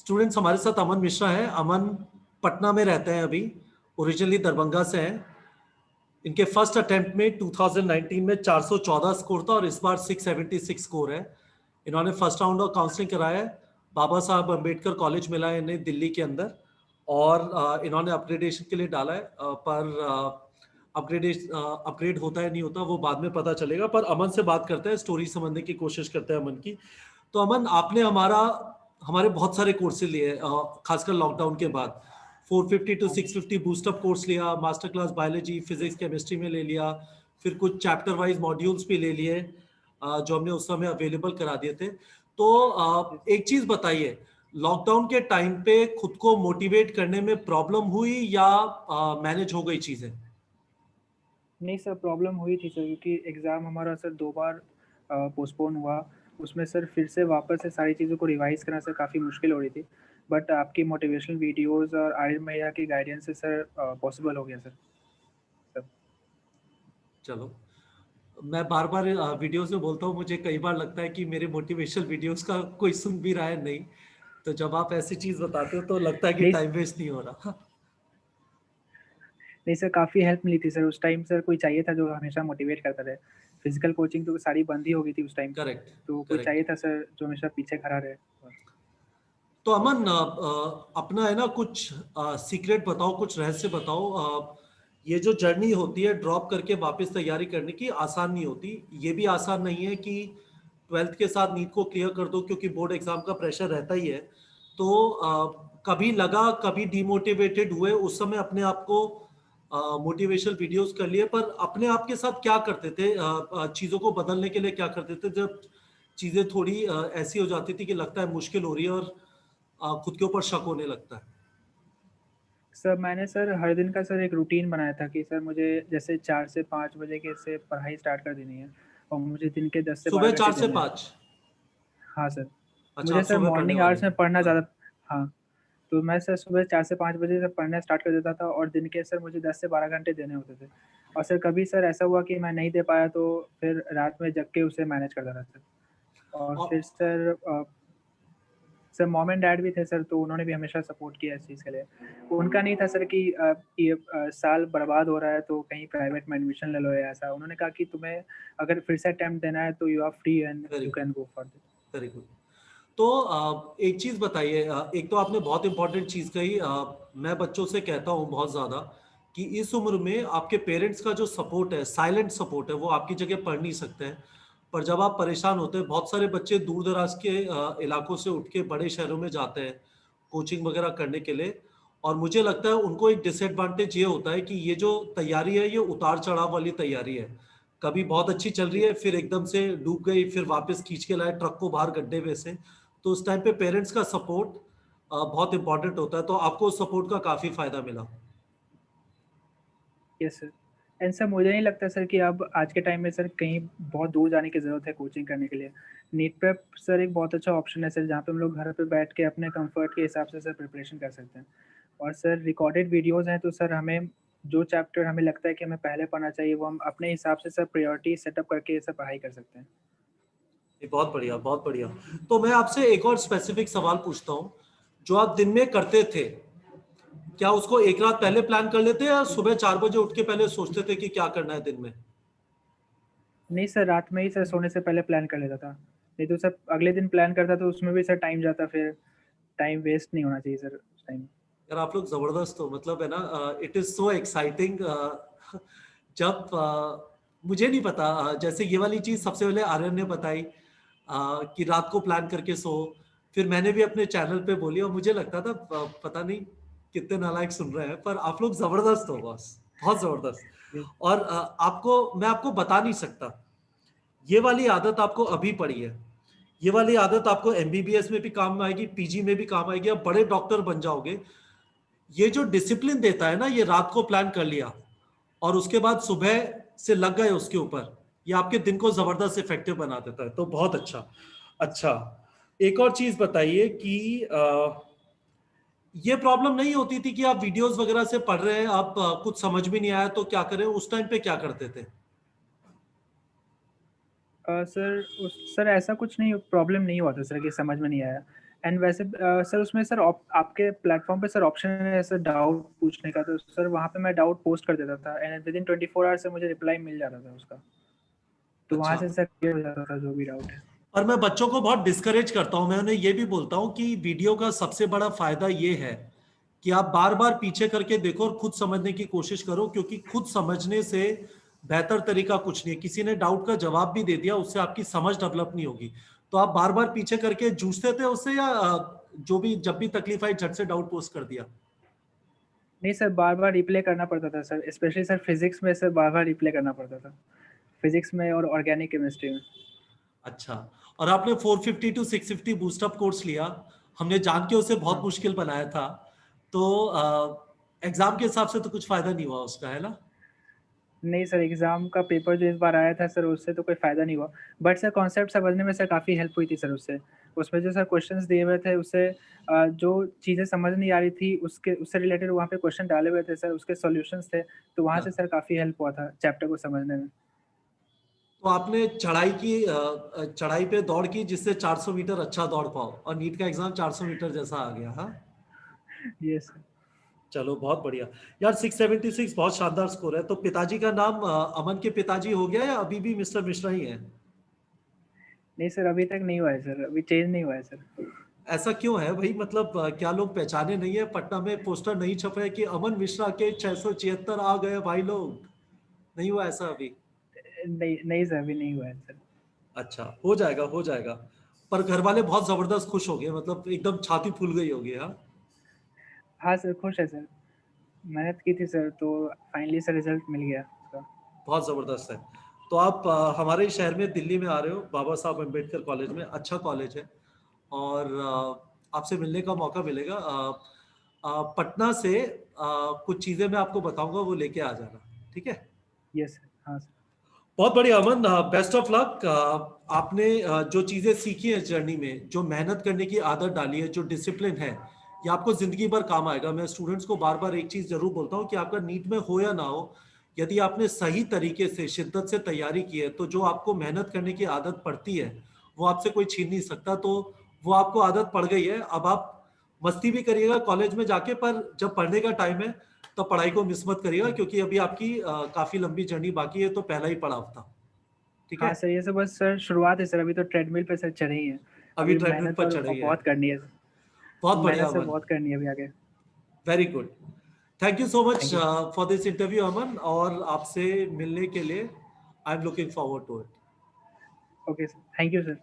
Students हमारे साथ अमन मिश्रा है। अमन पटना में रहते हैं अभी, ओरिजिनली दरभंगा से हैं। इनके फर्स्ट अटेम्प्ट में 2019 में 414 स्कोर था और इस बार 676 स्कोर है। इन्होंने फर्स्ट राउंड ऑफ काउंसलिंग कराया है। बाबा साहब अम्बेडकर कॉलेज मिला है इन्हें दिल्ली के अंदर, और इन्होंने अपग्रेडेशन के लिए डाला है, पर अपग्रेड होता है नहीं होता वो बाद में पता चलेगा। पर अमन से बात करते हैं, स्टोरी समझने की कोशिश करते हैं अमन की। तो अमन, आपने हमारे बहुत सारे कोर्सेज लिए, खासकर लॉकडाउन के बाद 450 टू 650 बूस्टअप कोर्स लिया, master class biology physics chemistry में ले लिया, फिर कुछ चैप्टर वाइज मॉड्यूल्स भी ले लिए जो हमने उस समय अवेलेबल करा दिए थे। तो एक चीज बताइए, लॉकडाउन के टाइम पे खुद को मोटिवेट करने में प्रॉब्लम हुई या मैनेज हो गई चीजें? नहीं सर, प्रॉब्लम हुई थी सर, क्योंकि एग्ज़ाम हमारा सर 2 बार पोस्टपोन हुआ। उसमें सर फिर से वापस से सारी चीज़ों को रिवाइज़ करना सर काफ़ी मुश्किल हो रही थी। बट आपकी मोटिवेशनल वीडियोज़ और आर्यन भैया की गाइडेंस से सर पॉसिबल हो गया सर सब। चलो, मैं बार बार वीडियोस में बोलता हूँ, मुझे कई बार लगता है कि मेरे मोटिवेशनल वीडियोस का कोई सुन भी रहा है नहीं। तो जब आप ऐसी चीज बताते हो तो लगता है कि नहीं टाइम वेस्ट नहीं हो रहा। नहीं सर, काफ़ी हेल्प मिली थी सर उस टाइम। सर कोई चाहिए था जो हमेशा मोटिवेट करता रहे। फिज़िकल कोचिंग तो सारी बंद ही हो गई थी उस टाइम। करेक्ट। तो कोई करेक्ट। चाहिए था सर जो हमेशा पीछे खड़ा रहे। तो अमन, अपना है ना कुछ सीक्रेट बताओ, कुछ रहस्य बताओ। ये जो जर्नी होती है ड्रॉप करके वापस तैयारी करने की, आसान नहीं होती। ये भी आसान नहीं है कि 12th के साथ नीट को क्लियर कर दो, क्योंकि बोर्ड एग्जाम का प्रेशर रहता ही है। तो कभी लगा, कभी डिमोटिवेटेड हुए, उस समय अपने आप को मोटिवेशनल वीडियोस कर लिए, पर अपने आप के साथ क्या करते थे? चीजों को बदलने के लिए क्या करते थे जब चीजें थोड़ी ऐसी हो जाती थी कि लगता है मुश्किल हो रही है और खुद के ऊपर शक होने लगता है? सर मैंने सर हर दिन का सर एक रूटीन बनाया था कि सर मुझे जैसे 4 से 5 बजे के से पढ़ाई स्टार्ट कर देनी है और मुझे दिन के 10 से 12 सुबह घंटे 4 से देने हैं। 5? हाँ सर, अच्छा, मुझे आप सर सुबह पढ़ने मॉर्निंग वाले आवर्स हैं। में पढ़ना हाँ। ज़्यादा। हाँ, तो मैं सर सुबह 4 से 5 बजे से पढ़ना स्टार्ट कर देता था और दिन के सर मुझे 10 से 12 घंटे देने होते थे। और सर कभी सर ऐसा हुआ कि मैं नहीं दे पाया तो फिर रात में जग के उसे मैनेज करता था सर। और और फिर sir sir mom and dad भी थे सर, तो उन्होंने भी हमेशा सपोर्ट किया इस चीज़ के लिए। उनका नहीं था सर कि ये साल बर्बाद हो रहा है तो कहीं प्राइवेट में एडमिशन ले लो या ऐसा। उन्होंने कहा कि तुम्हें अगर फिर से अटेम्प्ट देना है तो you are free and very you good. Can go for this. Very good. तो एक चीज बताइए, एक तो आपने बहुत इंपॉर्टेंट चीज कही। मैं बच्चों से कहता हूँ बहुत ज्यादा कि इस उम्र में आपके पेरेंट्स का जो सपोर्ट है, साइलेंट सपोर्ट है, वो आपकी जगह पढ़ नहीं सकते हैं। पर जब आप परेशान होते हैं, बहुत सारे बच्चे दूर दराज के इलाकों से उठ के बड़े शहरों में जाते हैं कोचिंग वगैरह करने के लिए। और मुझे लगता है उनको एक डिसएडवांटेज ये होता है कि ये जो तैयारी है ये उतार चढ़ाव वाली तैयारी है। कभी बहुत अच्छी चल रही है, फिर एकदम से डूब गई, फिर वापस खींच के लाए ट्रक को बाहर गड्ढे में से। तो उस टाइम पे पेरेंट्स का सपोर्ट बहुत इंपॉर्टेंट होता है। तो आपको उस सपोर्ट का काफी फायदा मिला। Yes sir. एंड सर मुझे नहीं लगता सर कि अब आज के टाइम में सर कहीं बहुत दूर जाने की ज़रूरत है कोचिंग करने के लिए। नीट प्रेप सर एक बहुत अच्छा ऑप्शन है सर, जहाँ पे हम लोग घर पे बैठ के अपने कंफर्ट के हिसाब से सर प्रिपरेशन कर सकते हैं। और सर रिकॉर्डेड वीडियोज़ हैं तो सर हमें जो चैप्टर हमें लगता है कि हमें पहले पढ़ना चाहिए वो हम अपने हिसाब से सर प्रायोरिटी सेटअप करके सर पढ़ाई कर सकते हैं। ये बहुत बढ़िया, बहुत बढ़िया। तो मैं आपसे एक और स्पेसिफिक सवाल पूछता हूँ। जो आप दिन में करते थे, क्या उसको एक रात पहले प्लान कर लेते या सुबह 4 बजे उठ के पहले सोचते थे कि क्या करना है दिन में? नहीं सर, रात में ही सर सोने से पहले प्लान कर लेता था। नहीं तो सर अगले दिन प्लान करता तो उसमें भी सर टाइम जाता, फिर टाइम वेस्ट नहीं होना चाहिए सर उस टाइम। यार आप लोग जबरदस्त हो, मतलब है ना। It is so exciting. जब मुझे नहीं पता, जैसे ये वाली चीज सबसे पहले आर्यन ने बताई कि रात को प्लान करके सो। फिर मैंने भी अपने चैनल पे बोली और मुझे लगता था पता नहीं कितने नालायक सुन रहे हैं, पर आप लोग जबरदस्त हो बॉस, बहुत जबरदस्त। और मैं आपको बता नहीं सकता, ये वाली आदत आपको अभी पड़ी है। ये वाली आदत आपको एमबीबीएस में भी काम आएगी, पीजी में भी काम आएगी, आप बड़े डॉक्टर बन जाओगे। ये जो डिसिप्लिन देता है ना, ये रात को प्लान कर लिया और उसके बाद सुबह से लग गए उसके ऊपर, ये आपके दिन को जबरदस्त इफेक्टिव बना देता है। तो बहुत अच्छा। अच्छा, एक और चीज बताइए कि ये प्रॉब्लम नहीं होती थी कि आप वीडियोस वगैरह से पढ़ रहे हैं, आप कुछ समझ भी नहीं आया तो क्या करें, उस टाइम पे क्या करते थे? सर ऐसा कुछ नहीं, प्रॉब्लम नहीं हुआ था सर कि समझ में नहीं आया। एंड वैसे सर उसमें सर आपके प्लेटफॉर्म पे सर ऑप्शन है सर डाउट पूछने का, तो सर वहाँ पे मैं डाउट पोस्ट कर देता था एंड विद इन 24 आवर्स से मुझे रिप्लाई मिल जाता था उसका, तो वहाँ अच्छा। से सर क्लियर हो जाता था जो भी डाउट है। और मैं बच्चों को बहुत डिस्करेज करता हूं, मैं उन्हें ये भी बोलता हूं कि वीडियो का सबसे बड़ा फायदा ये है कि आप बार बार पीछे करके देखो और खुद समझने की कोशिश करो, क्योंकि खुद समझने से बेहतर तरीका कुछ नहीं है। किसी ने डाउट का जवाब भी दे दिया, उससे आपकी समझ डेवलप नहीं होगी। तो आप बार बार पीछे करके जूझते थे उससे, या जो भी जब भी तकलीफ आई झट से डाउट पोस्ट कर दिया? नहीं सर, बार बार रिप्ले करना पड़ता था सर, स्पेशली सर फिजिक्स में सर बार बार रिप्ले करना पड़ता था, फिजिक्स में और ऑर्गेनिक केमिस्ट्री में। अच्छा। और आपने 450 टू 650 बूस्टअप कोर्स लिया, हमने जान के उसे बहुत हाँ। मुश्किल बनाया था, तो एग्जाम के हिसाब से तो कुछ फायदा नहीं हुआ उसका, है ना? नहीं सर, एग्ज़ाम का पेपर जो इस बार आया था सर उससे तो कोई फ़ायदा नहीं हुआ। बट सर कॉन्सेप्ट समझने में सर काफ़ी हेल्प हुई थी सर उससे। उसमें जो सर क्वेश्चंस दिए हुए थे उससे जो चीज़ें समझ नहीं आ रही थी उसके उससे रिलेटेड वहाँ पे क्वेश्चन डाले हुए थे सर, उसके सॉल्यूशंस थे, तो वहाँ हाँ। से सर काफ़ी हेल्प हुआ था चैप्टर को समझने में। तो आपने चढ़ाई की, चढ़ाई पे दौड़ की जिससे 400 मीटर अच्छा दौड़ पाओ, और नीट का एग्जाम 400 मीटर जैसा आ गया। हाँ, यस सर। चलो बहुत बढ़िया। यार 676 बहुत शानदार स्कोर है। तो पिताजी का नाम अमन के पिताजी हो गया, या अभी भी मिस्टर मिश्रा ही है? नहीं सर, अभी तक नहीं हुआ है सर, अभी चेंज नहीं हुआ है सर। ऐसा क्यों है भाई? मतलब क्या लोग पहचाने नहीं है? पटना में पोस्टर नहीं छपे है कि अमन मिश्रा के 676 आ गए भाई लोग? नहीं हुआ ऐसा अभी? नहीं नहीं सर, अभी नहीं हुआ है सर। अच्छा, हो जाएगा हो जाएगा। पर घर वाले बहुत जबरदस्त खुश हो गए, मतलब एकदम छाती फूल गई होगी। हाँ, हाँ सर, खुश है सर। मेहनत की थी सर, तो फाइनली सर रिज़ल्ट मिल गया उसका। बहुत जबरदस्त है। तो आप हमारे ही शहर में दिल्ली में आ रहे हो, बाबा साहब अम्बेडकर कॉलेज में, अच्छा कॉलेज है। और आपसे मिलने का मौका मिलेगा। पटना से कुछ चीजें मैं आपको बताऊंगा, वो लेके आ जाना, ठीक है? यस सर, हाँ सर। बहुत बढ़िया अमन, बेस्ट ऑफ लक। आपने जो चीजें सीखी हैं जर्नी में, जो मेहनत करने की आदत डाली है, जो डिसिप्लिन है, ये आपको जिंदगी भर काम आएगा। मैं स्टूडेंट्स को बार बार एक चीज जरूर बोलता हूँ कि आपका नीट में हो या ना हो, यदि आपने सही तरीके से शिद्दत से तैयारी की है, तो जो आपको मेहनत करने की आदत पड़ती है वो आपसे कोई छीन नहीं सकता। तो वो आपको आदत पड़ गई है, अब आप मस्ती भी करिएगा कॉलेज में जाके, पर जब पढ़ने का टाइम है तो पढ़ाई को मिस मत करिएगा, क्योंकि अभी आपकी काफी लंबी जर्नी बाकी है, तो पहला ही पड़ाव था। ठीक है? हाँ सर, ये सब बस सर शुरुआत है सर, अभी तो ट्रेडमिल पे सर चढ़े ही हैं। अभी अभी ट्रेडमिल मेहनत पर और चढ़ रही है। बहुत करनी है। बहुत बढ़िया मेहनत सर अमन, बहुत करनी है अभी आगे। Very good. Thank you so much thank you. For this interview Aman, और आपसे मिलने के लिए I am looking forward to it. Okay sir, thank you sir.